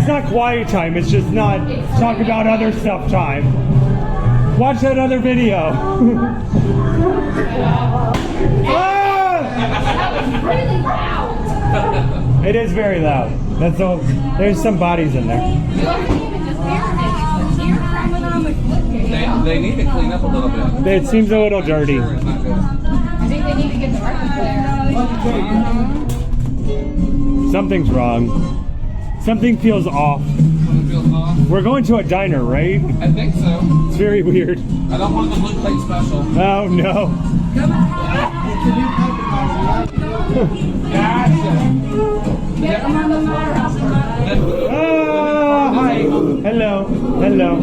not quiet time. It's just not talk about other stuff time. Watch that other video. Ah! That was really loud. It is very loud. That's all. There's some bodies in there. It wasn't even just deer cracking on the flip. They need to clean up a little bit. It seems a little dirty. I think they need to get the record there. Something's wrong. Something feels off. Something feels off. We're going to a diner, right? I think so. It's very weird. I don't want the blue plate special. Oh no. Gotcha. Oh, hi. Hello. Hello.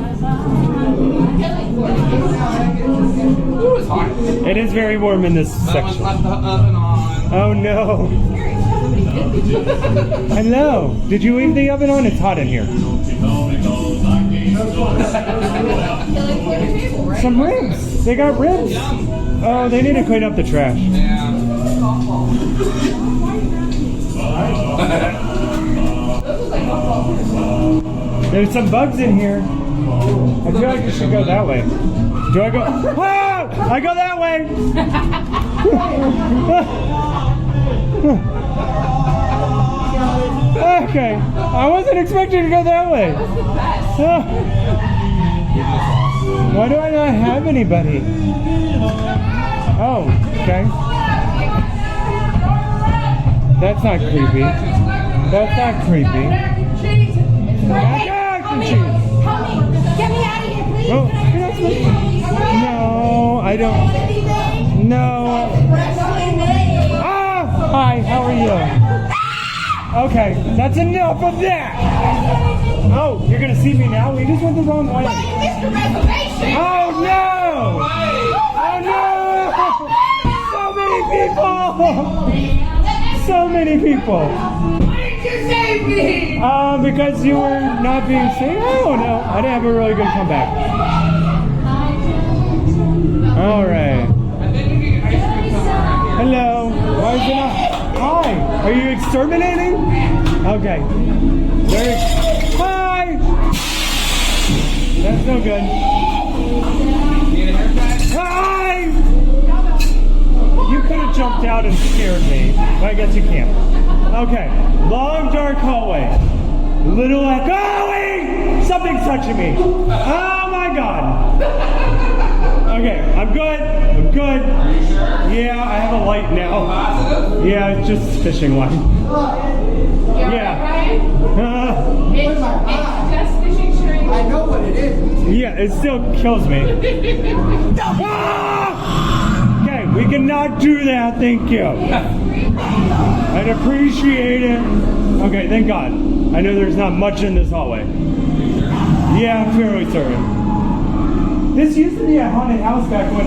Ooh, it's hot. It is very warm in this That one's section. left the oven on. Oh no. Hello. Did you leave the oven on? It's hot in here. Some ribs. They got ribs. Oh, they need to clean up the trash. Yeah. There's some bugs in here. I feel like you should go that way. Do I go? Ah! I go that way. Okay. I wasn't expecting to go that way. Why do I not have anybody? Oh, okay. That's not creepy. That's not creepy. Mac and cheese. Get me out of here, please. Oh, you're not supposed to. No, I don't. No. Ah! Hi, how are you? Okay, that's enough of that. Oh, you're gonna see me now? We just went the wrong way. Oh no! Oh no! So many people! So many people! Why did you save me? Because you were not being safe. Oh no, I didn't have a really good comeback. All right. Hello. Why is it not? Hi. Are you exterminating? Okay. Hi. That's no good. Need a haircut? Hi. You could have jumped out and scared me, but I guess you can't. Okay. Long dark hallway. Little echoing. Something's touching me. Oh my god. Okay, I'm good. I'm good. Are you sure? Yeah, I have a light now. Positive? Yeah, it's just fishing line. Yeah. It's just fishing string. I know what it is. Yeah, it still kills me. Ah! Okay, we cannot do that, thank you. I'd appreciate it. Okay, thank God. I know there's not much in this hallway. Yeah, I'm fairly certain. This used to be a haunted house back when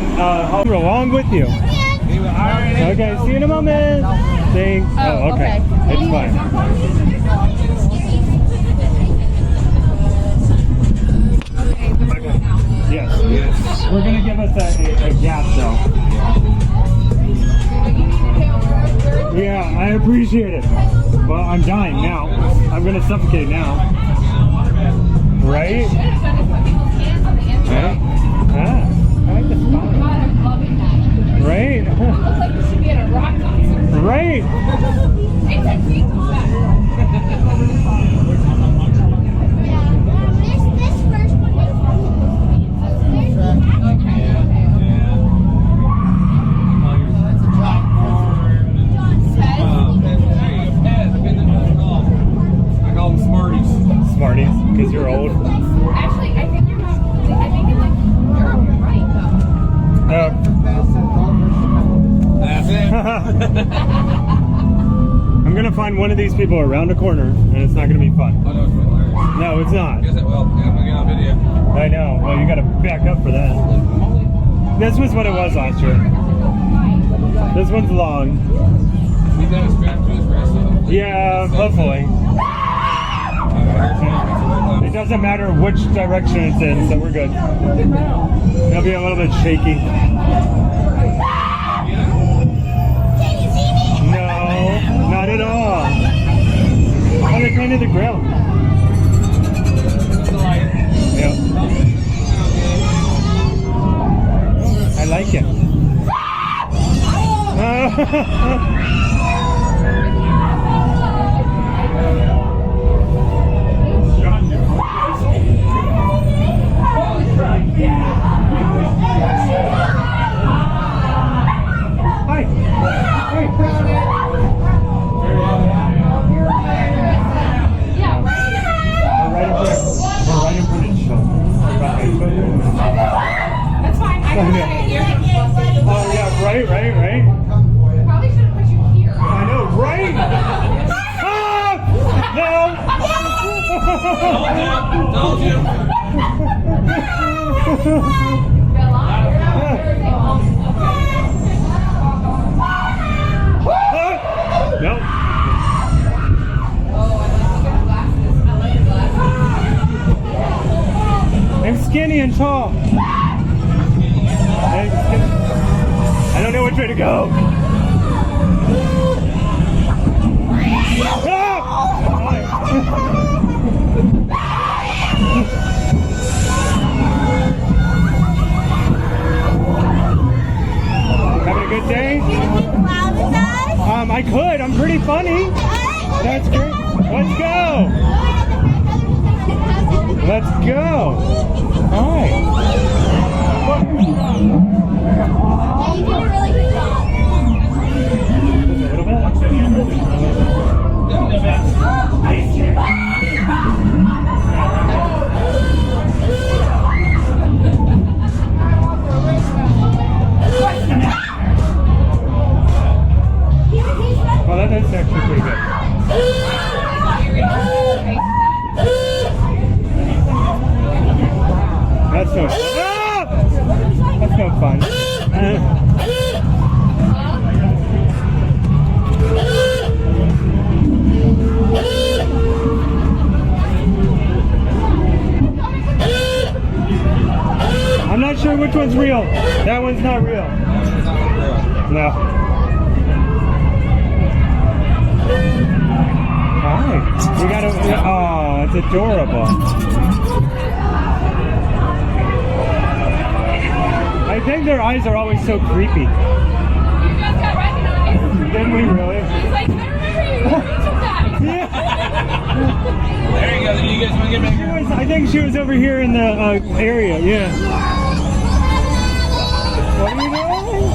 we were along with you. Okay, see you in a moment. Thanks. Oh, okay. It's fine. Yes. We're gonna give us a gap though. Yeah, I appreciate it. Well, I'm dying now. I'm gonna suffocate now. Right? Right? Ah, I like the spot. Right? Looks like you should be at a rock concert. Right? It's a creep I call them Smarties. Smarties, because you're old. Actually, I think you're not. I think you're right though. That's it. I'm gonna find one of these people around a corner, and it's not gonna be fun. Oh no, it's hilarious. No, it's not. Yes, it will. Yeah, I'm gonna get on video. I know. Well, you gotta back up for that. This was what it was last year. This one's long. He's got a strap to his wrist. So Yeah, hopefully. It doesn't matter which direction it's in, so we're good. It'll be a little bit shaky. No, not at all. Oh, they painted the grill. Hi. Hi. Yeah, right? We're right in front of the show. That's fine. I can put it here. Oh yeah, right. Probably should have put you here. I know, right? Ah! Told you. No. Oh, I like your glasses. I like your glasses. I'm skinny and tall. I don't know which way to go. Having a good day? I could. I'm pretty funny. That's great. Let's go. Let's go. All right. You did a really good job. Well, that is actually pretty good. That's no fun. Ah! That's no fun. I'm not sure which one's real. That one's not real. No. Hi. We got a. Oh, it's adorable. I think their eyes are always so creepy. You just got recognized. Didn't we really? He's like, I remember you. Yeah. There you go. Then you guys want to get back here? I think she was over here in the area. Yeah. What are you doing?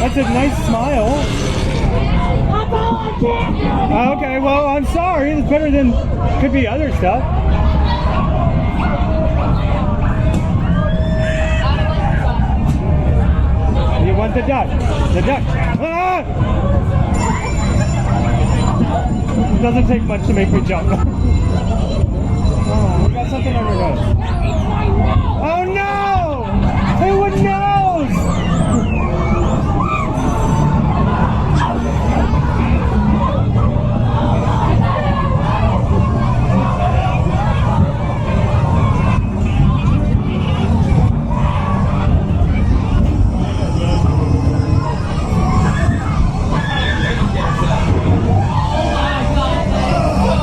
That's a nice smile. Okay, well, I'm sorry. It's better than could be other stuff. You want the duck? The duck. Ah! It doesn't take much to make me jump. Oh, we got something on your nose. Oh no! Who knows?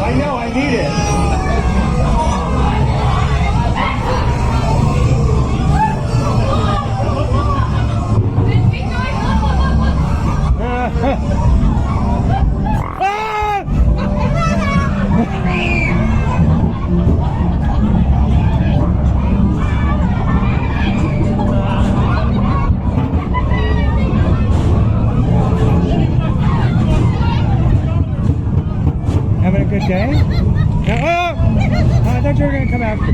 I know, I need it. Having a good day? I thought you were going to come after.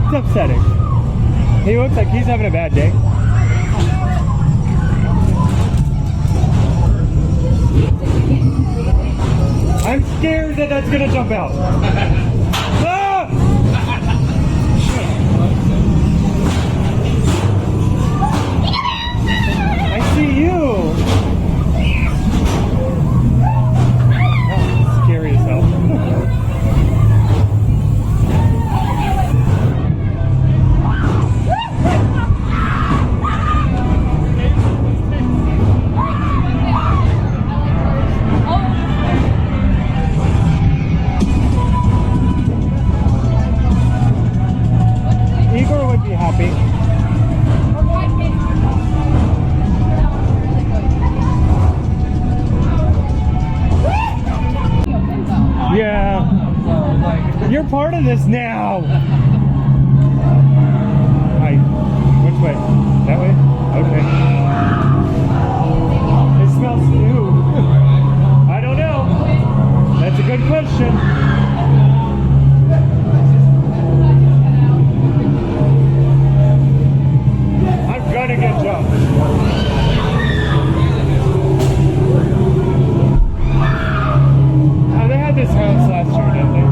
It's upsetting. He looks like he's having a bad day. I'm scared that that's going to jump out. Ah! I see you. Oh, scary as hell. You're part of this now. Hi. Which way? That way? Okay. It smells new. I don't know. That's a good question. I'm gonna get jumped. Oh, they had this house last year, didn't they?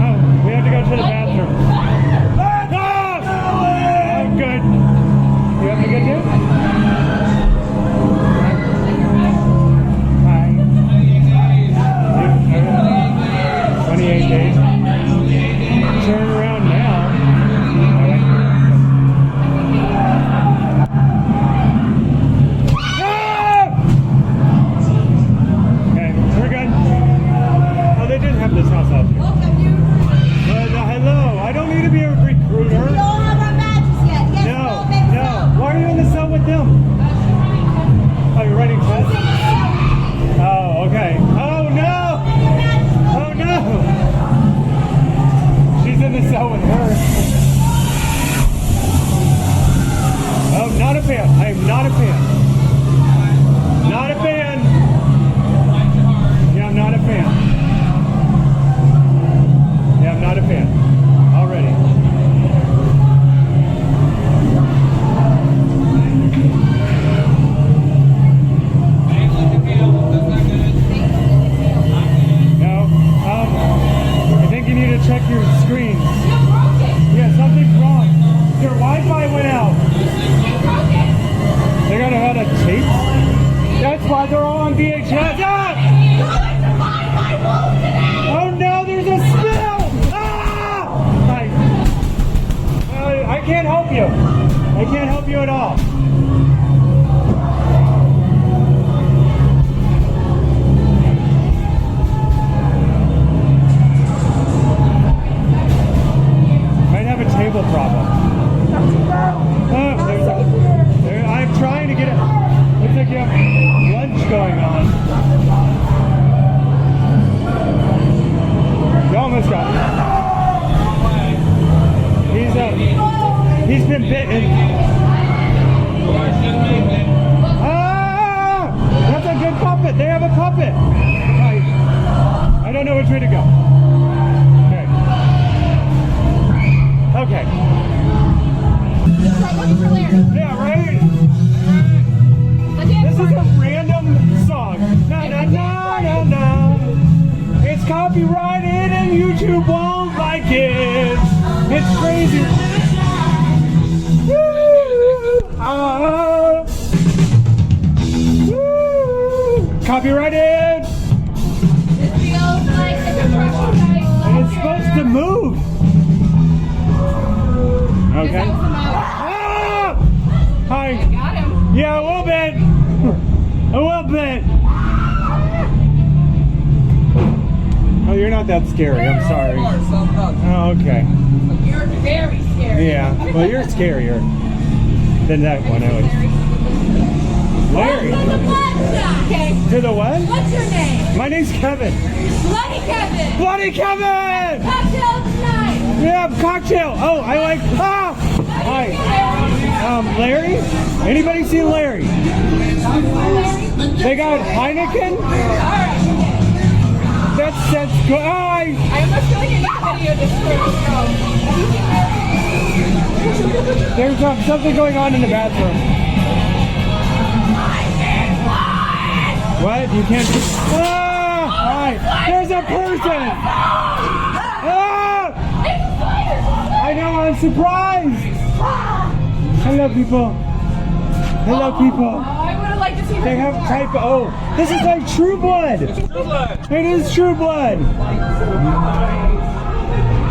Oh, we have to go to the bathroom. Oh, good. You having a good day? Hi. 28 days. Turn around now. Okay, we're good. Oh, they did have this house out here. Hello, I don't need to be a recruiter. We don't have our badges yet. Yes, No, we'll make no. some. Why are you in the cell with them? Oh, you're writing tests? Oh, okay. Oh, no! Oh, no! She's in the cell with her. Oh, not a fan. I am not a fan. Not a fan. Yeah, I'm not a fan. Yeah, I'm not a fan. Already. No. I think you need to check your screens. Yeah, something's wrong. Your Wi-Fi went out. They got out of tape. That's why they're all on VHS. Ah! Oh no, there's a spill! Ah! I can't help you. I can't help you at all. Might have a table problem. Oh, I'm trying to get it. Looks like you have lunch going on. You almost got it. He's been bitten. Ah! That's a good puppet. They have a puppet. I don't know which way to go. Okay. Yeah, right? This is a random song. No, no, no, no, no. It's copyrighted and YouTube won't like it. It's crazy. Woo! Woo! Copyrighted. It feels like a construction site. And it's supposed to move. Okay. Ah! Hi. Got him. Yeah, a little bit. A little bit. Oh, you're not that scary. I'm sorry. Oh, okay. You're very scary. Yeah. Well, you're scarier than that one. I was. Larry. To the Bloodshot. Okay. To the what? What's your name? My name's Kevin. Bloody Kevin. Bloody Kevin! Cocktail tonight. Yeah, cocktail. Oh, I like. Ah! Hi. Larry? Anybody seen Larry? They got Heineken? That's good. Oh, I almost feel like I need a video just for there's something going on in the bathroom. What? You can't. Ah! Hi. There's a person. Ah! I know. I'm surprised. Hello, people. Hello, people. I would have liked to see They have type. Oh, this is like True Blood. It is True Blood.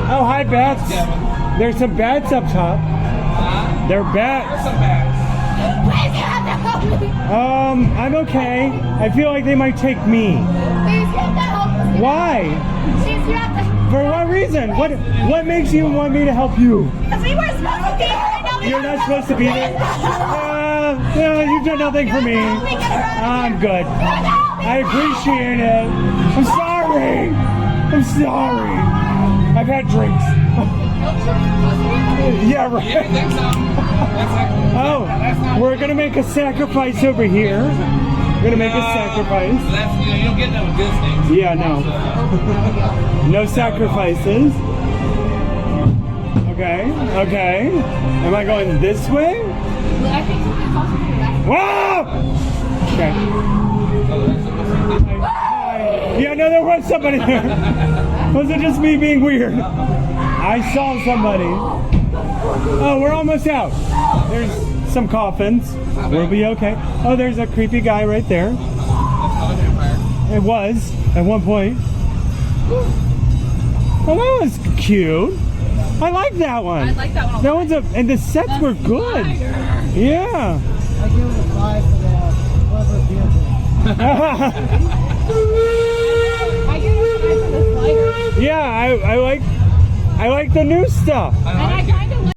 Oh, hi, bats. There's some bats up top. They're bats. Please, you have to help me. I'm okay. I feel like they might take me. Please, you have to help us. Why? Please, you have to. For what reason? What makes you want me to help you? Because we were supposed to be here. And now we You're don't not supposed to be there. No, you've done nothing for me. I'm good. You have to help me. I appreciate it. I'm sorry. I'm sorry. I've had drinks. Yeah, right. You think so? Oh, we're gonna make a sacrifice over here. We're gonna make a sacrifice. That's, you don't get that with this thing. Yeah, no. No sacrifices. Okay, okay. Am I going this way? I think it's also from the back. Whoa! Okay. Yeah, no, there was somebody there. Was it just me being weird? I saw somebody. Oh, we're almost out. There's some coffins. We'll be okay. Oh, there's a creepy guy right there. It was at one point. Oh, that was cute. I like that one. I like that one. That one's a, and the sets were good. Yeah. I give it a 5 for that clever vehicle. I give it a 5 for the slider. Yeah, I like the new stuff. And I kind of